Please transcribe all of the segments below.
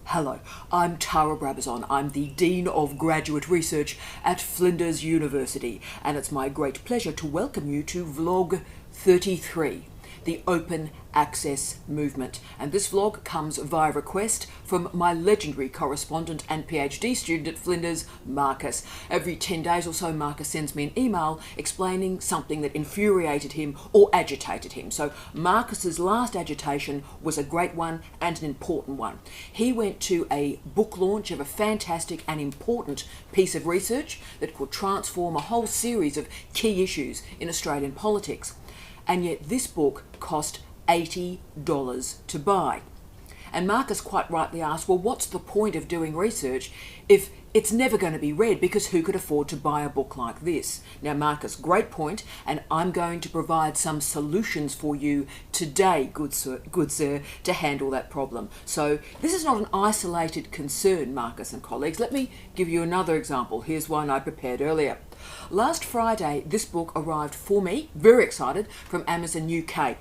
Hello, I'm Tara Brabazon. I'm the Dean of Graduate Research at Flinders University, and it's my great pleasure to welcome you to Vlog 33, the Open Access Movement. And this vlog comes via request from my legendary correspondent and PhD student at Flinders, Marcus. Every 10 days or so, Marcus sends me an email explaining something that infuriated him or agitated him. So Marcus's last agitation was a great one and an important one. He went to a book launch of a fantastic and important piece of research that could transform a whole series of key issues in Australian politics. And yet this book cost $80 to buy. And Marcus quite rightly asked, well, what's the point of doing research if it's never going to be read, because who could afford to buy a book like this? Now, Marcus, great point, and I'm going to provide some solutions for you today, good sir, to handle that problem. So this is not an isolated concern, Marcus and colleagues. Let me give you another example. Here's one I prepared earlier. Last Friday, this book arrived for me, very excited, from Amazon UK.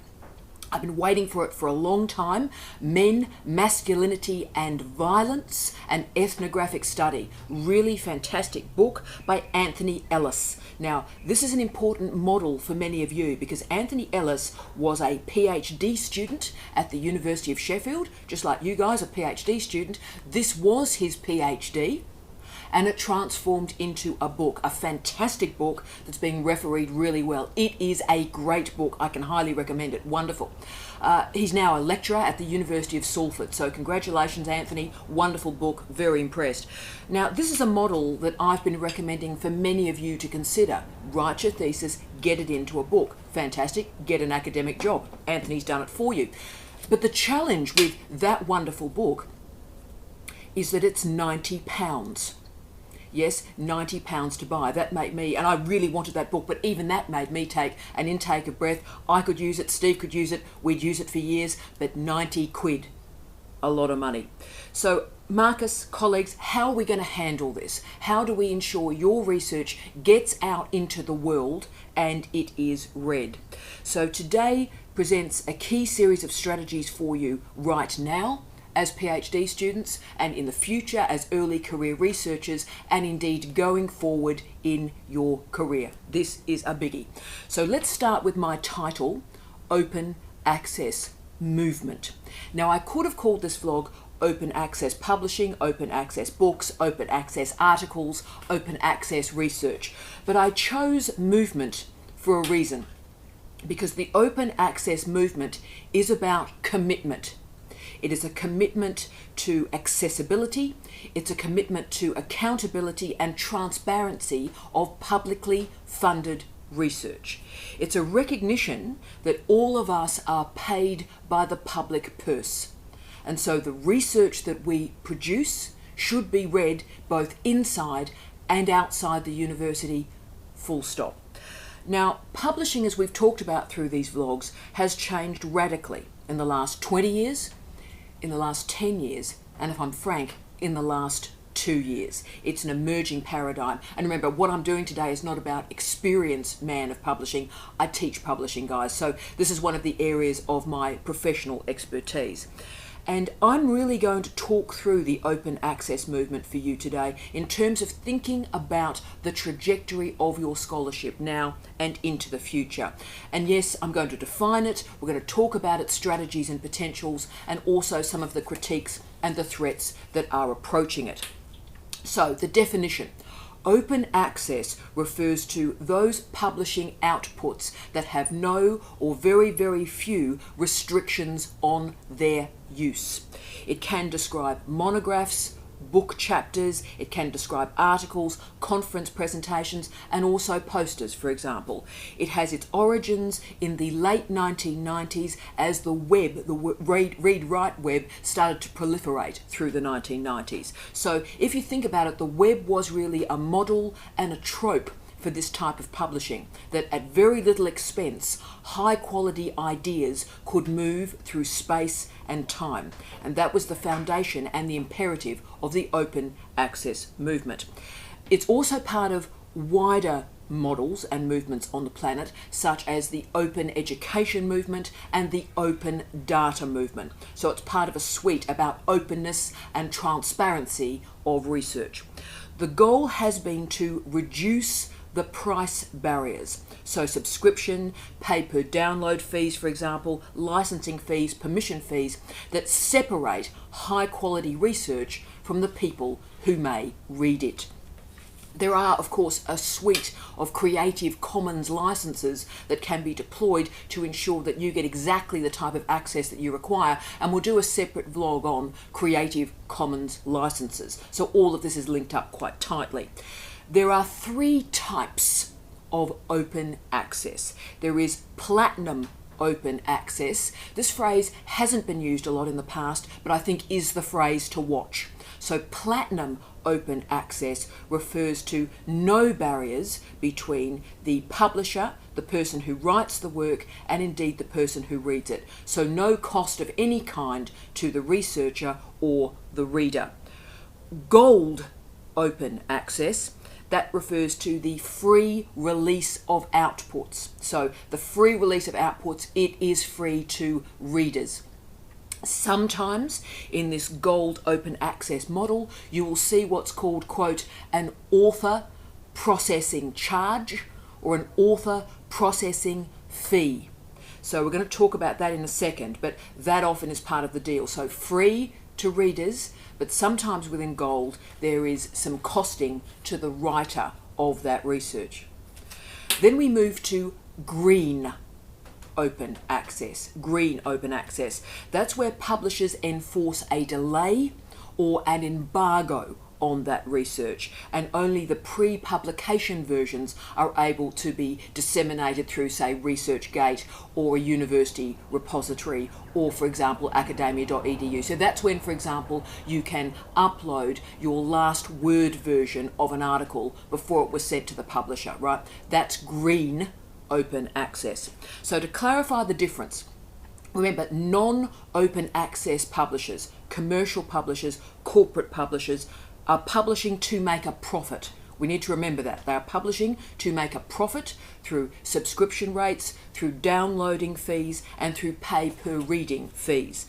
I've been waiting for it for a long time. Men, Masculinity and Violence, an Ethnographic Study. Really fantastic book by Anthony Ellis. Now, this is an important model for many of you because Anthony Ellis was a PhD student at the University of Sheffield, just like you guys, a PhD student. This was his PhD. And it transformed into a book, a fantastic book that's being refereed really well. It is a great book. I can highly recommend it. Wonderful. He's now a lecturer at the University of Salford. So congratulations, Anthony. Wonderful book. Very impressed. Now, this is a model that I've been recommending for many of you to consider. Write your thesis, get it into a book. Fantastic. Get an academic job. Anthony's done it for you. But the challenge with that wonderful book is that it's £90. Yes, £90 to buy. That made me, and I really wanted that book, but even that made me take an intake of breath. I could use it, Steve could use it, we'd use it for years, but 90 quid, a lot of money. So Marcus, colleagues, how are we going to handle this? How do we ensure your research gets out into the world and it is read? So today presents a key series of strategies for you right now, as PhD students, and in the future as early career researchers, and indeed going forward in your career. This is a biggie. So let's start with my title, Open Access Movement. Now, I could have called this vlog Open Access Publishing, Open Access Books, Open Access Articles, Open Access Research, but I chose movement for a reason, because the Open Access Movement is about commitment. It is a commitment to accessibility, it's a commitment to accountability and transparency of publicly funded research. It's a recognition that all of us are paid by the public purse. And so the research that we produce should be read both inside and outside the university, full stop. Now, publishing, as we've talked about through these vlogs, has changed radically in the last 20 years, in the last 10 years, and if I'm frank, in the last 2 years. It's an emerging paradigm. And remember, what I'm doing today is not about experienced man of publishing. I teach publishing, guys. So this is one of the areas of my professional expertise. And I'm really going to talk through the open access movement for you today in terms of thinking about the trajectory of your scholarship now and into the future. And yes, I'm going to define it. We're going to talk about its strategies and potentials, and also some of the critiques and the threats that are approaching it. So the definition. Open access refers to those publishing outputs that have no or very, very few restrictions on their use. It can describe monographs, book chapters, it can describe articles, conference presentations, and also posters, for example. It has its origins in the late 1990s as the web, the read-write web, started to proliferate through the 1990s. So if you think about it, the web was really a model and a trope for this type of publishing, that at very little expense, high quality ideas could move through space and time. And that was the foundation and the imperative of the open access movement. It's also part of wider models and movements on the planet, such as the open education movement and the open data movement. So it's part of a suite about openness and transparency of research. The goal has been to reduce the price barriers. So subscription, pay per download fees, for example, licensing fees, permission fees that separate high quality research from the people who may read it. There are, of course, a suite of Creative Commons licenses that can be deployed to ensure that you get exactly the type of access that you require, and we'll do a separate vlog on Creative Commons licenses. So all of this is linked up quite tightly. There are 3 types of open access. There is platinum open access. This phrase hasn't been used a lot in the past, but I think is the phrase to watch. So platinum open access refers to no barriers between the publisher, the person who writes the work, and indeed the person who reads it. So no cost of any kind to the researcher or the reader. Gold open access, that refers to the free release of outputs. So the free release of outputs, it is free to readers. Sometimes in this gold open access model, you will see what's called, quote, an author processing charge or an author processing fee. So we're going to talk about that in a second, but that often is part of the deal. So free to readers, but sometimes within gold there is some costing to the writer of that research. Then we move to green open access. Green open access. That's where publishers enforce a delay or an embargo on that research, and only the pre-publication versions are able to be disseminated through, say, ResearchGate or a university repository, or, for example, academia.edu. So that's when, for example, you can upload your last Word version of an article before it was sent to the publisher, right? That's green open access. So to clarify the difference, remember, non-open access publishers, commercial publishers, corporate publishers, are publishing to make a profit. We need to remember that. They are publishing to make a profit through subscription rates, through downloading fees, and through pay per reading fees.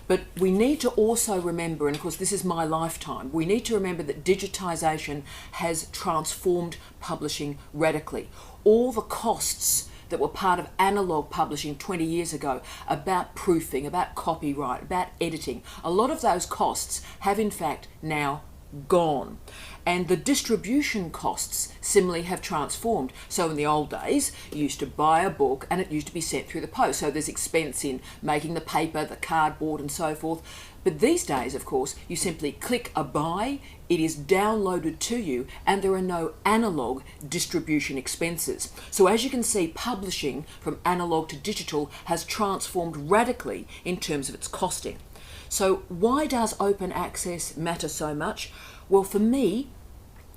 But we need to also remember, and of course this is my lifetime, we need to remember that digitisation has transformed publishing radically. All the costs that were part of analogue publishing 20 years ago, about proofing, about copyright, about editing, a lot of those costs have in fact now gone. And the distribution costs similarly have transformed. So in the old days, you used to buy a book and it used to be sent through the post. So there's expense in making the paper, the cardboard and so forth. But these days, of course, you simply click a buy, it is downloaded to you, and there are no analogue distribution expenses. So as you can see, publishing from analogue to digital has transformed radically in terms of its costing. So why does open access matter so much? Well, for me,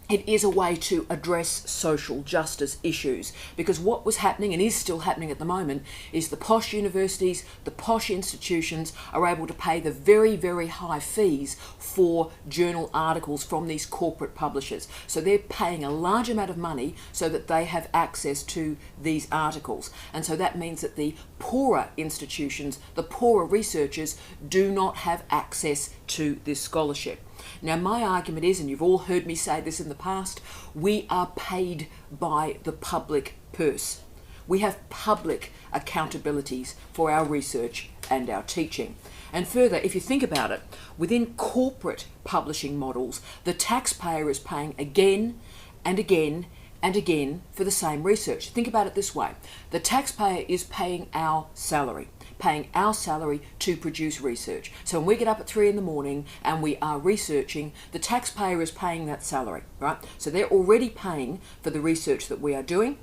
it is a way to address social justice issues, because what was happening and is still happening at the moment is the posh universities, the posh institutions are able to pay the very, very high fees for journal articles from these corporate publishers. So they're paying a large amount of money so that they have access to these articles. And so that means that the poorer institutions, the poorer researchers, do not have access to this scholarship. Now, my argument is, and you've all heard me say this in the past, we are paid by the public purse. We have public accountabilities for our research and our teaching. And further, if you think about it, within corporate publishing models, the taxpayer is paying again and again and again for the same research. Think about it this way. The taxpayer is paying our salary to produce research. So when we get up at 3 in the morning and we are researching, the taxpayer is paying that salary, right? So they're already paying for the research that we are doing.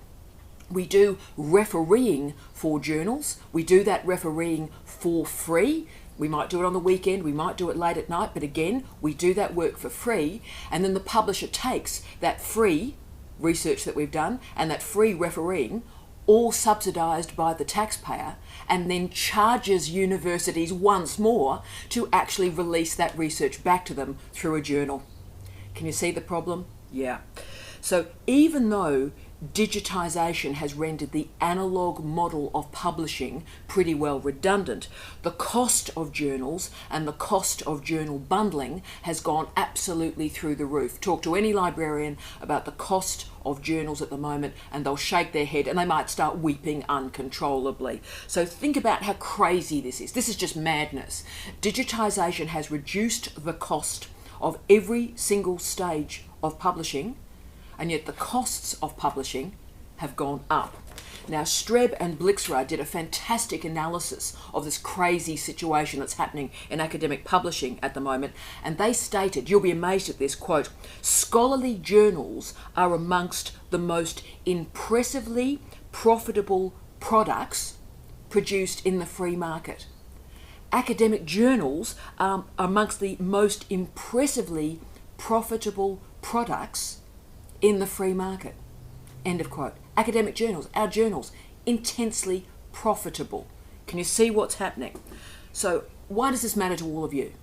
We do refereeing for journals. We do that refereeing for free. We might do it on the weekend, we might do it late at night, but again, we do that work for free, and then the publisher takes that free research that we've done and that free refereeing, all subsidised by the taxpayer, and then charges universities once more to actually release that research back to them through a journal. Can you see the problem? Yeah. So even though digitisation has rendered the analogue model of publishing pretty well redundant. The cost of journals and the cost of journal bundling has gone absolutely through the roof. Talk to any librarian about the cost of journals at the moment and they'll shake their head and they might start weeping uncontrollably. So think about how crazy this is. This is just madness. Digitisation has reduced the cost of every single stage of publishing, and yet the costs of publishing have gone up. Now, Streb and Blixra did a fantastic analysis of this crazy situation that's happening in academic publishing at the moment, and they stated, you'll be amazed at this, quote, "Scholarly journals are amongst the most impressively profitable products produced in the free market. Academic journals are amongst the most impressively profitable products in the free market." End of quote. Academic journals, our journals, intensely profitable. Can you see what's happening? So why does this matter to all of you?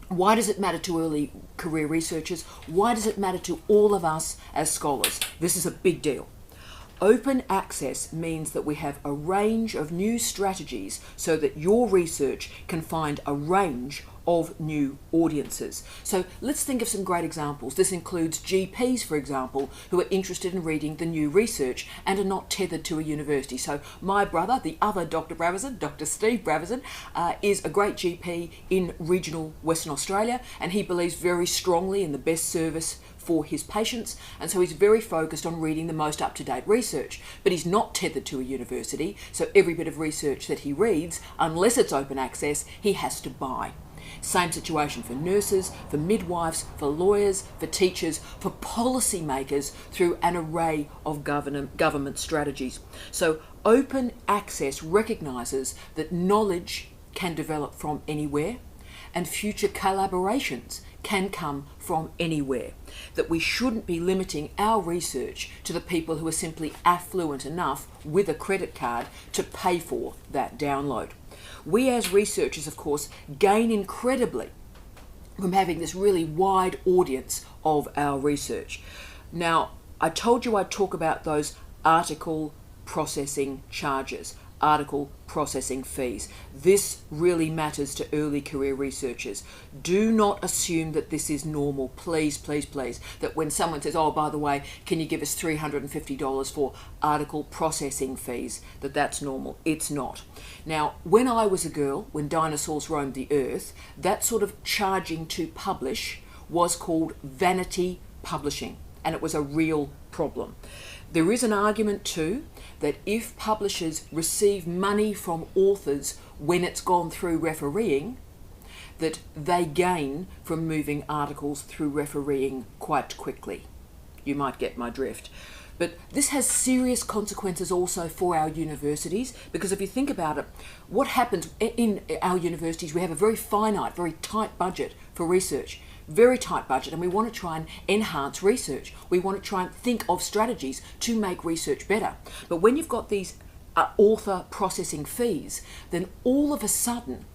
Why does it matter to early career researchers? Why does it matter to all of us as scholars? This is a big deal. Open access means that we have a range of new strategies so that your research can find a range of new audiences. So let's think of some great examples. This includes GPs, for example, who are interested in reading the new research and are not tethered to a university. So my brother, the other Dr. Brabazon, Dr. Steve Brabazon, is a great GP in regional Western Australia, and he believes very strongly in the best service for his patients, and so he's very focused on reading the most up-to-date research, but he's not tethered to a university, so every bit of research that he reads, unless it's open access, he has to buy. Same situation for nurses, for midwives, for lawyers, for teachers, for policymakers through an array of government strategies. So open access recognises that knowledge can develop from anywhere and future collaborations can come from anywhere, that we shouldn't be limiting our research to the people who are simply affluent enough with a credit card to pay for that download. We as researchers, of course, gain incredibly from having this really wide audience of our research. Now, I told you I'd talk about those article processing charges, article processing fees. This really matters to early career researchers. Do not assume that this is normal. Please, please, please. That when someone says, oh, by the way, can you give us $350 for article processing fees, that's normal. It's not. Now, when I was a girl, when dinosaurs roamed the earth, that sort of charging to publish was called vanity publishing, and it was a real problem. There is an argument too that if publishers receive money from authors when it's gone through refereeing, that they gain from moving articles through refereeing quite quickly. You might get my drift. But this has serious consequences also for our universities, because if you think about it, what happens in our universities, we have a very finite, very tight budget for research. Very tight budget, and we want to try and enhance research. We want to try and think of strategies to make research better. But when you've got these author processing fees, then all of a sudden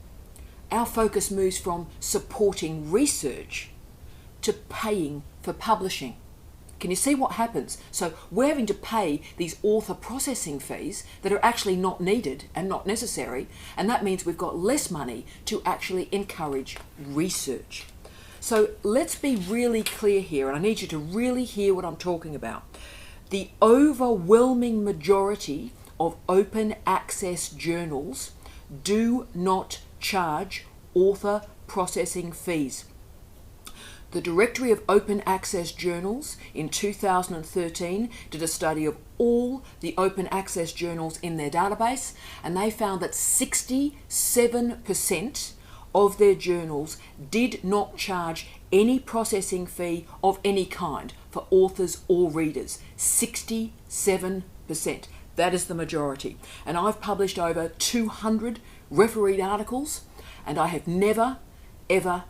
our focus moves from supporting research to paying for publishing. Can you see what happens? So we're having to pay these author processing fees that are actually not needed and not necessary, and that means we've got less money to actually encourage research. So let's be really clear here, and I need you to really hear what I'm talking about. The overwhelming majority of open access journals do not charge author processing fees. The Directory of Open Access Journals in 2013 did a study of all the open access journals in their database, and they found that 67% of their journals did not charge any processing fee of any kind for authors or readers. 67%. That is the majority. And I've published over 200 refereed articles, and I have never, ever,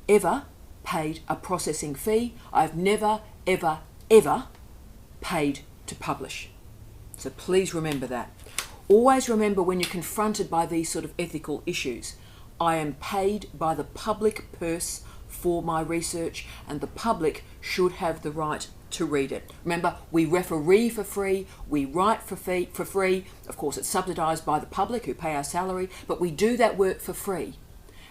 ever paid a processing fee. I've never, ever, ever paid to publish. So please remember that. Always remember when you're confronted by these sort of ethical issues, I am paid by the public purse for my research, and the public should have the right to read it. Remember, we referee for free, we write for free. Of course, it's subsidised by the public who pay our salary, but we do that work for free.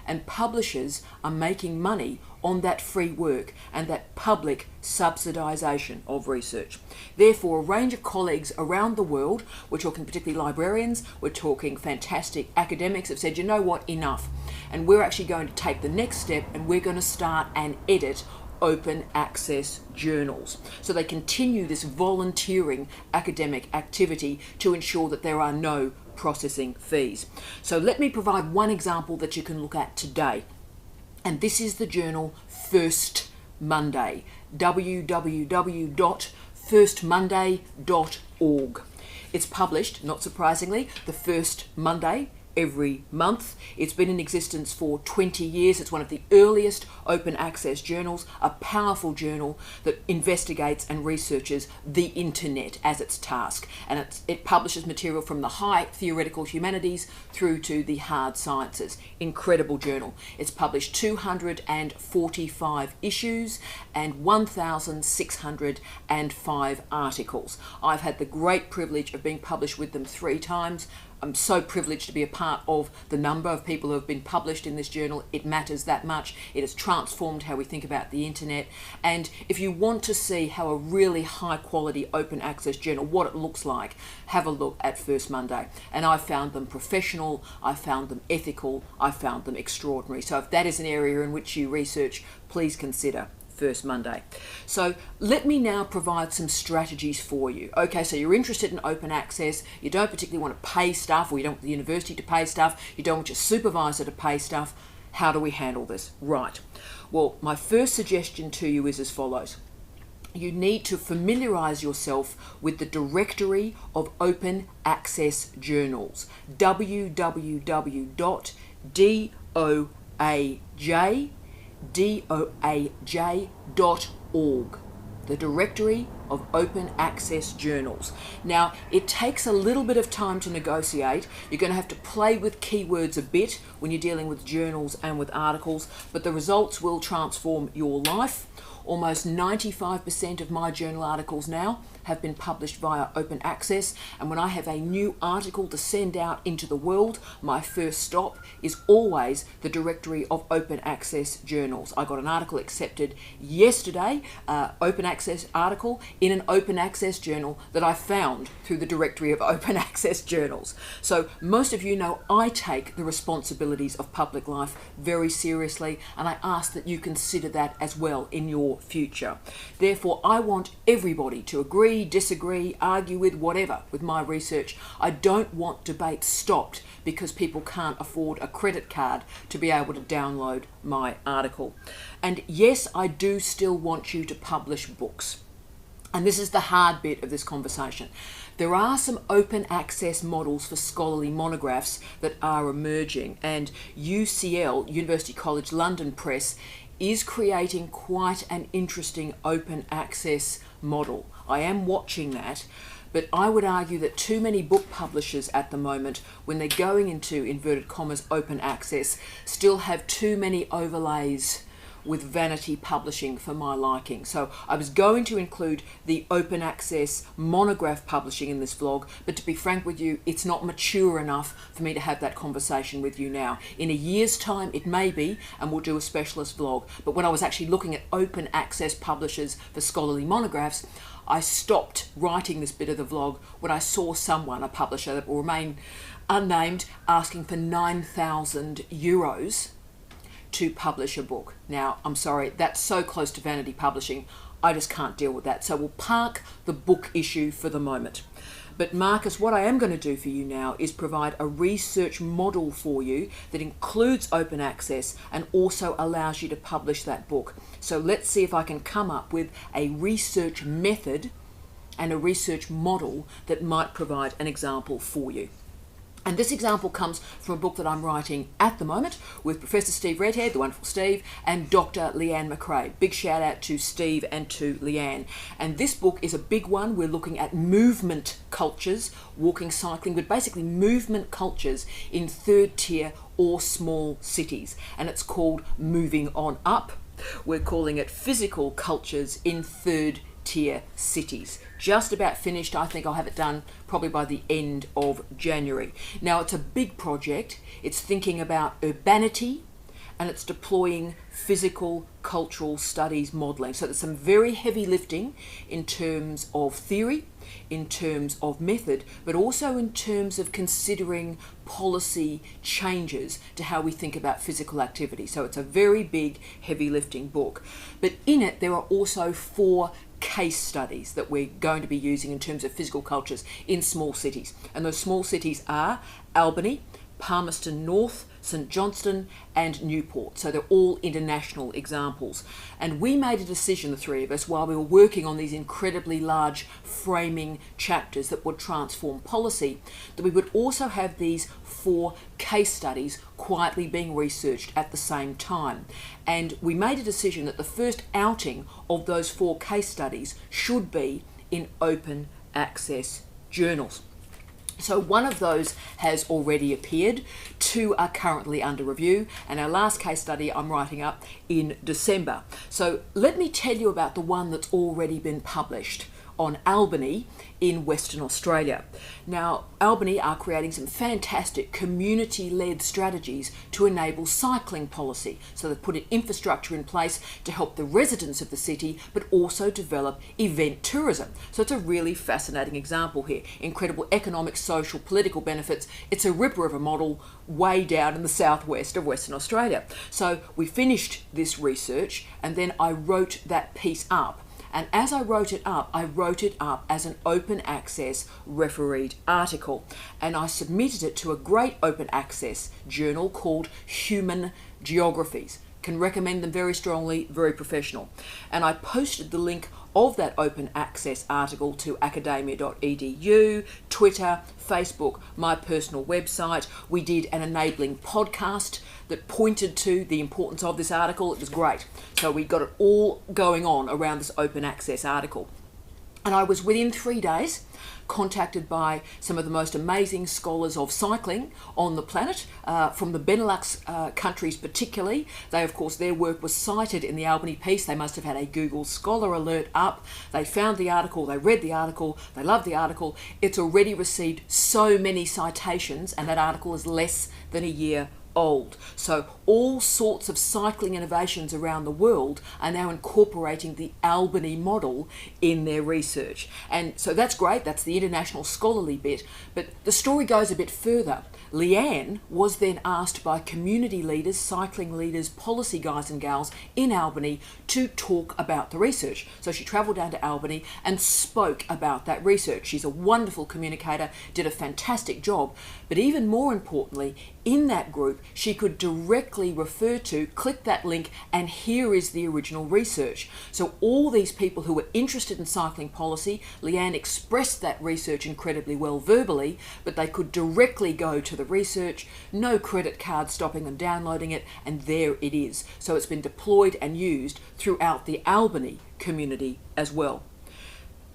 And publishers are making money on that free work and that public subsidisation of research. Therefore, a range of colleagues around the world, we're talking particularly librarians, we're talking fantastic academics, have said, you know what, enough. And we're actually going to take the next step and we're going to start and edit open access journals. So they continue this volunteering academic activity to ensure that there are no processing fees. So let me provide one example that you can look at today. And this is the journal First Monday, www.firstmonday.org. It's published, not surprisingly, the first Monday every month. It's been in existence for 20 years. It's one of the earliest open access journals, a powerful journal that investigates and researches the internet as its task. And it publishes material from the high theoretical humanities through to the hard sciences. Incredible journal. It's published 245 issues and 1,605 articles. I've had the great privilege of being published with them 3 times. I'm so privileged to be a part of the number of people who have been published in this journal. It matters that much. It has transformed how we think about the internet. And if you want to see how a really high quality open access journal, what it looks like, have a look at First Monday. And I found them professional, I found them ethical, I found them extraordinary. So if that is an area in which you research, please consider First Monday. So let me now provide some strategies for you. Okay, so you're interested in open access, you don't particularly want to pay stuff, or you don't want the university to pay stuff, you don't want your supervisor to pay stuff. How do we handle this? Right. Well, my first suggestion to you is as follows. You need to familiarise yourself with the directory of open access journals, www.doaj.org, the directory of open access journals. Now, it takes a little bit of time to negotiate. You're going to have to play with keywords a bit when you're dealing with journals and with articles, but the results will transform your life. Almost 95% of my journal articles now have been published via open access, and when I have a new article to send out into the world, my first stop is always the directory of open access journals. I got an article accepted yesterday, open access article in an open access journal that I found through the directory of open access journals. So most of you know I take the responsibilities of public life very seriously, and I ask that you consider that as well in your future. Therefore, I want everybody to agree, disagree, argue with whatever with my research. I don't want debate stopped because people can't afford a credit card to be able to download my article. And yes, I do still want you to publish books. And this is the hard bit of this conversation. There are some open access models for scholarly monographs that are emerging, and UCL, University College London Press, is creating quite an interesting open access model. I am watching that, but I would argue that too many book publishers at the moment, when they're going into inverted commas open access, still have too many overlays with vanity publishing for my liking. So I was going to include the open access monograph publishing in this vlog, but to be frank with you, it's not mature enough for me to have that conversation with you now. In a year's time, it may be, and we'll do a specialist vlog. But when I was actually looking at open access publishers for scholarly monographs, I stopped writing this bit of the vlog when I saw someone, a publisher that will remain unnamed, asking for €9,000 to publish a book. Now, I'm sorry, that's so close to vanity publishing, I just can't deal with that. So we'll park the book issue for the moment. But Marcus, what I am going to do for you now is provide a research model for you that includes open access and also allows you to publish that book. So let's see if I can come up with a research method and a research model that might provide an example for you. And this example comes from a book that I'm writing at the moment with Professor Steve Redhead, the wonderful Steve, and Dr. Leanne McRae. Big shout out to Steve and to Leanne. And this book is a big one. We're looking at movement cultures, walking, cycling, but basically movement cultures in third tier or small cities. And it's called Moving On Up. We're calling it physical cultures in third tier cities. Just about finished. I think I'll have it done probably by the end of January. Now, it's a big project. It's thinking about urbanity, and it's deploying physical cultural studies modelling. So there's some very heavy lifting in terms of theory, in terms of method, but also in terms of considering policy changes to how we think about physical activity. So it's a very big, heavy lifting book. But in it, there are also 4 case studies that we're going to be using in terms of physical cultures in small cities. And those small cities are Albany, Palmerston North, St Johnston and Newport. So they're all international examples. And we made a decision, the 3 of us, while we were working on these incredibly large framing chapters that would transform policy, that we would also have these 4 case studies quietly being researched at the same time. And we made a decision that the first outing of those 4 case studies should be in open access journals. So one of those has already appeared, 2 are currently under review, and our last case study I'm writing up in December. So let me tell you about the one that's already been published on Albany in Western Australia. Now, Albany are creating some fantastic community-led strategies to enable cycling policy. So they've put an infrastructure in place to help the residents of the city, but also develop event tourism. So it's a really fascinating example here. Incredible economic, social, political benefits. It's a ripper of a model way down in the southwest of Western Australia. So we finished this research, and then I wrote that piece up. And as I wrote it up as an open access refereed article. And I submitted it to a great open access journal called Human Geographies. Can recommend them very strongly, very professional. And I posted the link of that open access article to academia.edu, Twitter, Facebook, my personal website. We did an enabling podcast that pointed to the importance of this article. It was great. So we got it all going on around this open access article. And I was within 3 days contacted by some of the most amazing scholars of cycling on the planet, from the Benelux countries particularly. They, of course, their work was cited in the Albany piece. They must have had a Google Scholar alert up. They found the article, they read the article, they loved the article. It's already received so many citations, and that article is less than a year old. So all sorts of cycling innovations around the world are now incorporating the Albany model in their research. And so that's great, that's the international scholarly bit, but the story goes a bit further. Leanne was then asked by community leaders, cycling leaders, policy guys and gals in Albany to talk about the research. So she travelled down to Albany and spoke about that research. She's a wonderful communicator, did a fantastic job, but even more importantly, in that group, she could directly refer to, click that link, and here is the original research. So all these people who were interested in cycling policy, Leanne expressed that research incredibly well verbally, but they could directly go to the research, no credit card stopping them downloading it, and there it is. So it's been deployed and used throughout the Albany community as well.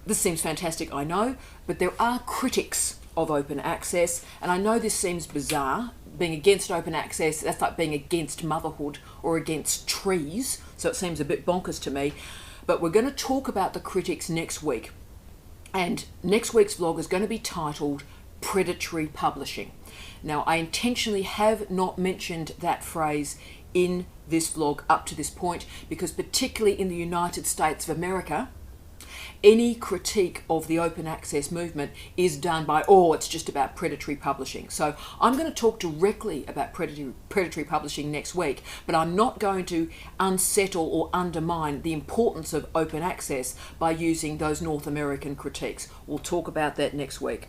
This seems fantastic, I know, but there are critics of open access, and I know this seems bizarre. Being against open access, that's like being against motherhood or against trees, so it seems a bit bonkers to me. But we're going to talk about the critics next week, and next week's vlog is going to be titled Predatory Publishing. Now, I intentionally have not mentioned that phrase in this vlog up to this point, because particularly in the United States of America, any critique of the open access movement is done by, oh, it's just about predatory publishing. So I'm going to talk directly about predatory publishing next week, but I'm not going to unsettle or undermine the importance of open access by using those North American critiques. We'll talk about that next week.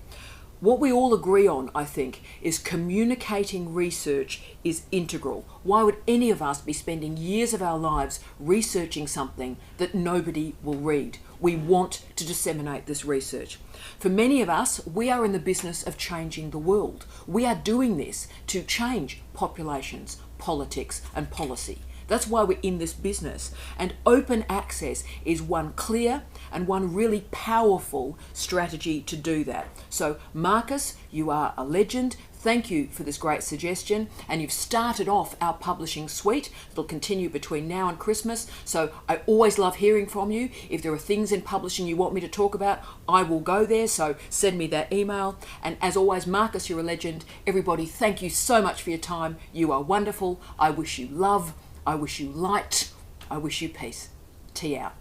What we all agree on, I think, is communicating research is integral. Why would any of us be spending years of our lives researching something that nobody will read? We want to disseminate this research. For many of us, we are in the business of changing the world. We are doing this to change populations, politics, and policy. That's why we're in this business. And open access is one clear and one really powerful strategy to do that. So Marcus, you are a legend. Thank you for this great suggestion, and you've started off our publishing suite. It'll continue between now and Christmas, so I always love hearing from you. If there are things in publishing you want me to talk about, I will go there, so send me that email. And as always, Marcus, you're a legend. Everybody, thank you so much for your time. You are wonderful. I wish you love. I wish you light. I wish you peace. Tea out.